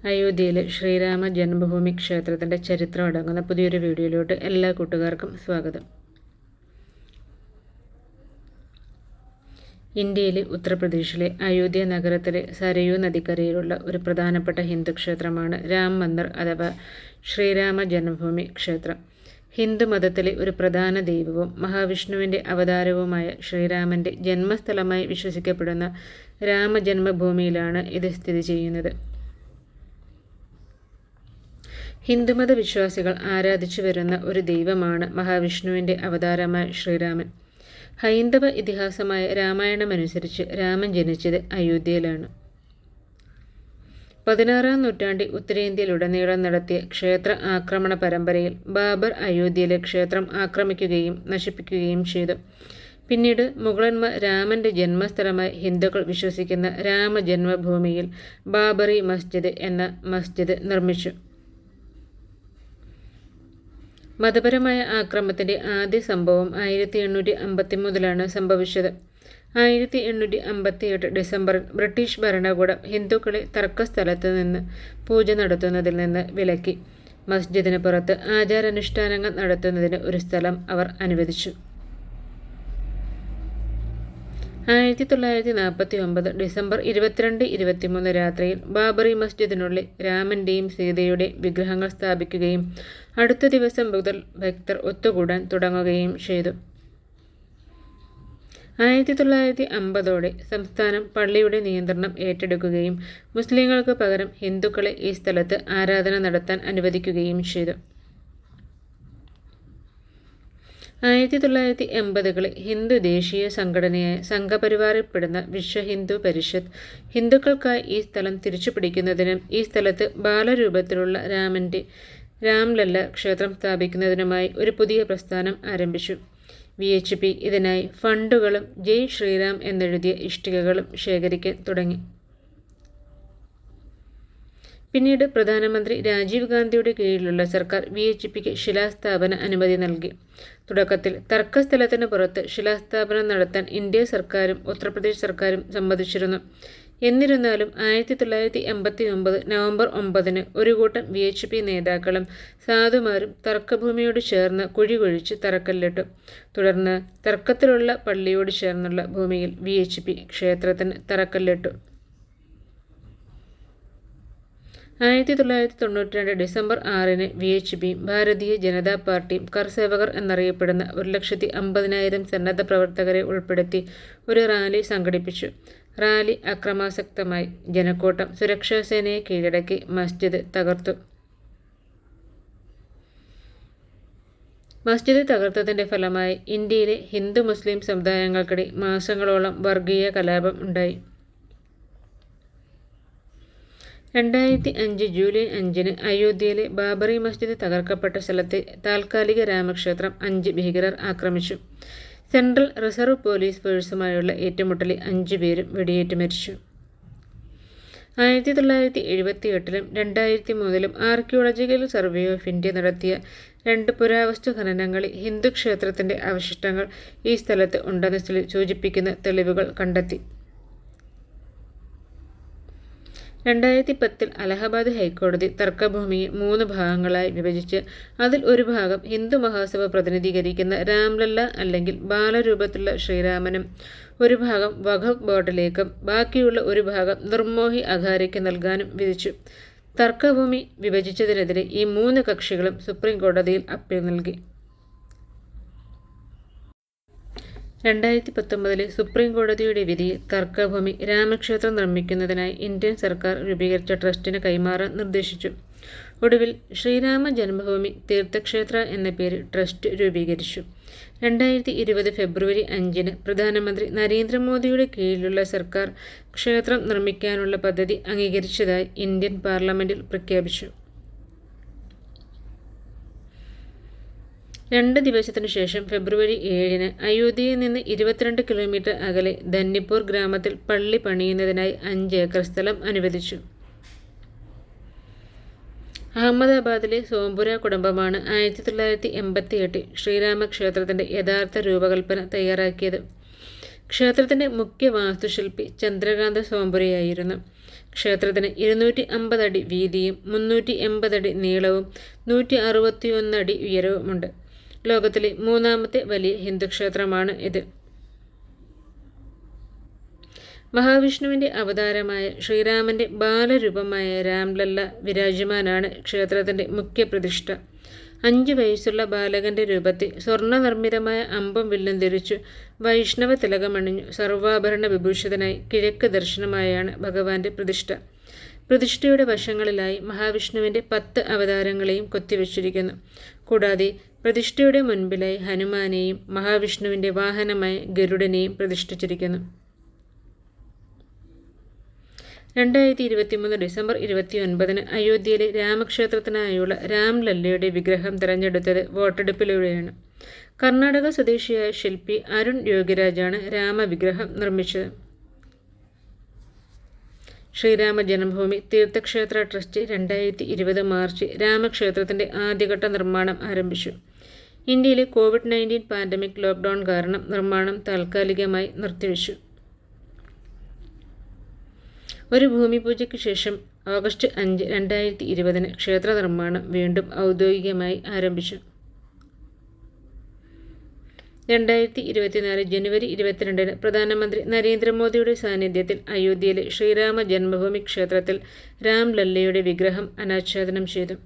അയോധ്യയിലെ ശ്രീരാമ ജന്മഭൂമി ക്ഷേത്രത്തിൻ്റെ ചരിത്രം അടങ്ങുന്ന പുതിയൊരു വീഡിയോയിലോട്ട് എല്ലാ കൂട്ടുകാർക്കും സ്വാഗതം. ഇന്ത്യയിലെ ഉത്തർപ്രദേശിലെ അയോധ്യ നഗരത്തിലെ സരയൂ നദിക്കരയിലുള്ള ഒരു പ്രധാനപ്പെട്ട ഹിന്ദു ക്ഷേത്രമാണ് രാം മന്ദിർ അഥവാ ശ്രീരാമ ജന്മഭൂമി ക്ഷേത്രം. ഹിന്ദു മതത്തിലെ ഒരു പ്രധാന ദൈവവും മഹാവിഷ്ണുവിൻ്റെ അവതാരവുമായ ശ്രീരാമൻ്റെ ജന്മസ്ഥലമായി വിശ്വസിക്കപ്പെടുന്ന രാമജന്മഭൂമിയിലാണ് ഇത് സ്ഥിതി ചെയ്യുന്നത്. ഹിന്ദുമത വിശ്വാസികൾ ആരാധിച്ചു വരുന്ന ഒരു ദൈവമാണ് മഹാവിഷ്ണുവിൻ്റെ അവതാരമായ ശ്രീരാമൻ. ഹൈന്ദവ ഇതിഹാസമായ രാമായണമനുസരിച്ച് രാമൻ ജനിച്ചത് അയോധ്യയിലാണ്. 16-ാം നൂറ്റാണ്ടിൽ ഉത്തരേന്ത്യയിലുടനീളം നടത്തിയ ക്ഷേത്ര ആക്രമണ പരമ്പരയിൽ ബാബർ അയോധ്യയിലെ ക്ഷേത്രം ആക്രമിക്കുകയും നശിപ്പിക്കുകയും ചെയ്തു. പിന്നീട് മുഗളന്മാർ രാമൻ്റെ ജന്മസ്ഥലമായി ഹിന്ദുക്കൾ വിശ്വസിക്കുന്ന രാമജന്മഭൂമിയിൽ ബാബറി മസ്ജിദ് എന്ന മസ്ജിദ് നിർമ്മിച്ചു. മതപരമായ ആക്രമണത്തിൻ്റെ ആദ്യ സംഭവം 1853 സംഭവിച്ചത്. 1858 ഡിസംബറിൽ ബ്രിട്ടീഷ് ഭരണകൂടം ഹിന്ദുക്കളെ തർക്കസ്ഥലത്ത് നിന്ന് പൂജ നടത്തുന്നതിൽ നിന്ന് വിലക്കി. മസ്ജിദിന് പുറത്ത് ആചാരാനുഷ്ഠാനങ്ങൾ നടത്തുന്നതിന് ഒരു സ്ഥലം അവർ അനുവദിച്ചു. 1949 ഡിസംബർ 22-23 രാത്രിയിൽ ബാബറി മസ്ജിദിനുള്ളിൽ രാമൻ്റെയും സീതയുടെയും വിഗ്രഹങ്ങൾ സ്ഥാപിക്കുകയും അടുത്ത ദിവസം മുതൽ ഭക്തർ ഒത്തുകൂടാൻ തുടങ്ങുകയും ചെയ്തു. 1950ഓടെ സംസ്ഥാനം പള്ളിയുടെ നിയന്ത്രണം ഏറ്റെടുക്കുകയും മുസ്ലിങ്ങൾക്ക് പകരം ഹിന്ദുക്കളെ ഈ സ്ഥലത്ത് ആരാധന നടത്താൻ അനുവദിക്കുകയും ചെയ്തു. 1980കളിൽ ഹിന്ദു ദേശീയ സംഘടനയായ സംഘപരിവാറിൽപ്പെടുന്ന വിശ്വ ഹിന്ദു പരിഷത്ത് ഹിന്ദുക്കൾക്കായി ഈ സ്ഥലം തിരിച്ചുപിടിക്കുന്നതിനും ഈ സ്ഥലത്ത് ബാലരൂപത്തിലുള്ള രാംലല്ല ക്ഷേത്രം സ്ഥാപിക്കുന്നതിനുമായി ഒരു പുതിയ പ്രസ്ഥാനം ആരംഭിച്ചു. VHP ഇതിനായി ഫണ്ടുകളും ജയ് ശ്രീറാം എന്നെഴുതിയ ഇഷ്ടികകളും ശേഖരിക്കാൻ തുടങ്ങി. പിന്നീട് പ്രധാനമന്ത്രി രാജീവ് ഗാന്ധിയുടെ കീഴിലുള്ള സർക്കാർ VHPക്ക് ശിലാസ്ഥാപന അനുമതി നൽകി. തുടക്കത്തിൽ തർക്കസ്ഥലത്തിന് പുറത്ത് ശിലാസ്ഥാപനം നടത്താൻ ഇന്ത്യ സർക്കാരും ഉത്തർപ്രദേശ് സർക്കാരും സമ്മതിച്ചിരുന്നു. എന്നിരുന്നാലും 1989 നവംബർ 9 ഒരു കൂട്ടം VHP നേതാക്കളും സാധുമാരും തർക്കഭൂമിയോട് ചേർന്ന് കുഴി കുഴിച്ച് തറക്കല്ലിട്ടു. തുടർന്ന് തർക്കത്തിലുള്ള പള്ളിയോട് ചേർന്നുള്ള ഭൂമിയിൽ VHP ക്ഷേത്രത്തിന് തറക്കല്ലിട്ടു. 1992 ഡിസംബർ 6 VHPയും ഭാരതീയ ജനതാ പാർട്ടിയും കർസേവകർ എന്നറിയപ്പെടുന്ന 150,000 സന്നദ്ധ പ്രവർത്തകരെ ഉൾപ്പെടുത്തി ഒരു റാലി സംഘടിപ്പിച്ചു. റാലി അക്രമാസക്തമായി. ജനക്കൂട്ടം സുരക്ഷാസേനയെ കീഴടക്കി മസ്ജിദ് തകർത്തു. മസ്ജിദ് തകർത്തതിൻ്റെ ഫലമായി ഇന്ത്യയിലെ ഹിന്ദു മുസ്ലിം സമുദായങ്ങൾക്കിടയിൽ മാസങ്ങളോളം വർഗീയ കലാപം ഉണ്ടായി. 2005 ജൂലൈ 5 അയോധ്യയിലെ ബാബറി മസ്ജിദ് തകർക്കപ്പെട്ട സ്ഥലത്തെ താൽക്കാലിക രാമക്ഷേത്രം 5 ഭീകരർ ആക്രമിച്ചു. സെൻട്രൽ റിസർവ് പോലീസ് ഫോഴ്സുമായുള്ള ഏറ്റുമുട്ടലിൽ 5 പേരും വെടിയേറ്റ് മരിച്ചു. 1978 2003 ആർക്കിയോളജിക്കൽ സർവേ ഓഫ് ഇന്ത്യ നടത്തിയ 2 പുരാവസ്തു ഖനനങ്ങളിൽ ഹിന്ദു ക്ഷേത്രത്തിൻ്റെ അവശിഷ്ടങ്ങൾ ഈ സ്ഥലത്ത് ഉണ്ടെന്ന് സൂചിപ്പിക്കുന്ന തെളിവുകൾ കണ്ടെത്തി. 2010 അലഹബാദ് ഹൈക്കോടതി തർക്കഭൂമിയെ 3 ഭാഗങ്ങളായി വിഭജിച്ച് അതിൽ ഒരു ഭാഗം ഹിന്ദു മഹാസഭ പ്രതിനിധീകരിക്കുന്ന രാംലല്ല അല്ലെങ്കിൽ ബാലരൂപത്തിലുള്ള ശ്രീരാമനും ഒരു ഭാഗം വഖഫ് ബോർഡിലേക്കും ബാക്കിയുള്ള ഒരു ഭാഗം നിർമോഹി അഘാരയ്ക്ക് നൽകാനും വിധിച്ചു. തർക്കഭൂമി വിഭജിച്ചതിനെതിരെ ഈ 3 കക്ഷികളും സുപ്രീം കോടതിയിൽ അപ്പീൽ നൽകി. 2019 സുപ്രീം കോടതിയുടെ വിധിയിൽ തർക്കഭൂമി രാമക്ഷേത്രം നിർമ്മിക്കുന്നതിനായി ഇന്ത്യൻ സർക്കാർ രൂപീകരിച്ച ട്രസ്റ്റിന് കൈമാറാൻ നിർദ്ദേശിച്ചു. ഒടുവിൽ ശ്രീരാമ ജന്മഭൂമി തീർത്ഥക്ഷേത്ര എന്ന പേരിൽ ട്രസ്റ്റ് രൂപീകരിച്ചു. 2020 ഫെബ്രുവരി 5 പ്രധാനമന്ത്രി നരേന്ദ്രമോദിയുടെ കീഴിലുള്ള സർക്കാർ ക്ഷേത്രം നിർമ്മിക്കാനുള്ള പദ്ധതി അംഗീകരിച്ചതായി ഇന്ത്യൻ പാർലമെൻറ്റിൽ പ്രഖ്യാപിച്ചു. 2 ദിവസത്തിനു ശേഷം ഫെബ്രുവരി 7 അയോധ്യയിൽ നിന്ന് 22 കിലോമീറ്റർ അകലെ ധന്നിപ്പൂർ ഗ്രാമത്തിൽ പള്ളി പണിയുന്നതിനായി 5 ഏക്കർ സ്ഥലം അനുവദിച്ചു. അഹമ്മദാബാദിലെ സോംപുര കുടുംബമാണ് 1988 ശ്രീരാമക്ഷേത്രത്തിൻ്റെ യഥാർത്ഥ രൂപകൽപ്പന തയ്യാറാക്കിയത്. ക്ഷേത്രത്തിൻ്റെ മുഖ്യ വാസ്തുശില്പി ചന്ദ്രകാന്ത സോംപുരയായിരുന്നു. ക്ഷേത്രത്തിന് 250 അടി വീതിയും 380 അടി നീളവും 161 അടി ഉയരവുമുണ്ട്. ലോകത്തിലെ 3ാമത്തെ വലിയ ഹിന്ദുക്ഷേത്രമാണ് ഇത്. മഹാവിഷ്ണുവിൻ്റെ അവതാരമായ ശ്രീരാമൻ്റെ ബാലരൂപമായ രാംലല്ല വിരാജമാനാണ് ക്ഷേത്രത്തിൻ്റെ മുഖ്യ പ്രതിഷ്ഠ. 5 വയസ്സുള്ള ബാലകന്റെ രൂപത്തിൽ സ്വർണ്ണനിർമ്മിതമായ അമ്പും വില്ലും ധരിച്ചു വൈഷ്ണവ തിലകമണിഞ്ഞു സർവാഭരണ വിഭൂഷിതനായി കിഴക്ക് ദർശനമായാണ് ഭഗവാന്റെ പ്രതിഷ്ഠ. പ്രതിഷ്ഠയുടെ വശങ്ങളിലായി മഹാവിഷ്ണുവിൻ്റെ 10 അവതാരങ്ങളെയും കൊത്തിവെച്ചിരിക്കുന്നു. കൂടാതെ പ്രതിഷ്ഠയുടെ മുൻപിലായി ഹനുമാനെയും മഹാവിഷ്ണുവിൻ്റെ വാഹനമായ ഗരുഡനെയും പ്രതിഷ്ഠിച്ചിരിക്കുന്നു. 2023 ഡിസംബർ 29 അയോധ്യയിലെ രാമക്ഷേത്രത്തിനായുള്ള രാംലല്ലയുടെ വിഗ്രഹം തിരഞ്ഞെടുത്തത് വോട്ടെടുപ്പിലൂടെയാണ്. കർണാടക സ്വദേശിയായ ശില്പി അരുൺ യോഗിരാജാണ് രാമവിഗ്രഹം നിർമ്മിച്ചത്. ശ്രീരാമ ജന്മഭൂമി തീർത്ഥക്ഷേത്ര ട്രസ്റ്റ് 2020 മാർച്ചിൽ രാമക്ഷേത്രത്തിൻ്റെ ആദ്യഘട്ട നിർമ്മാണം ആരംഭിച്ചു. ഇന്ത്യയിലെ COVID-19 പാൻഡമിക് ലോക്ക്ഡൗൺ കാരണം നിർമ്മാണം താൽക്കാലികമായി നിർത്തിവെച്ചു. ഒരു ഭൂമിപൂജയ്ക്ക് ശേഷം ഓഗസ്റ്റ് 5, 2020 ക്ഷേത്ര നിർമ്മാണം വീണ്ടും ഔദ്യോഗികമായി ആരംഭിച്ചു. 2024 ജനുവരി 22 പ്രധാനമന്ത്രി നരേന്ദ്രമോദിയുടെ സാന്നിധ്യത്തിൽ അയോധ്യയിലെ ശ്രീരാമ ജന്മഭൂമി ക്ഷേത്രത്തിൽ രാംലല്ലയുടെ വിഗ്രഹം അനാച്ഛാദനം ചെയ്തു.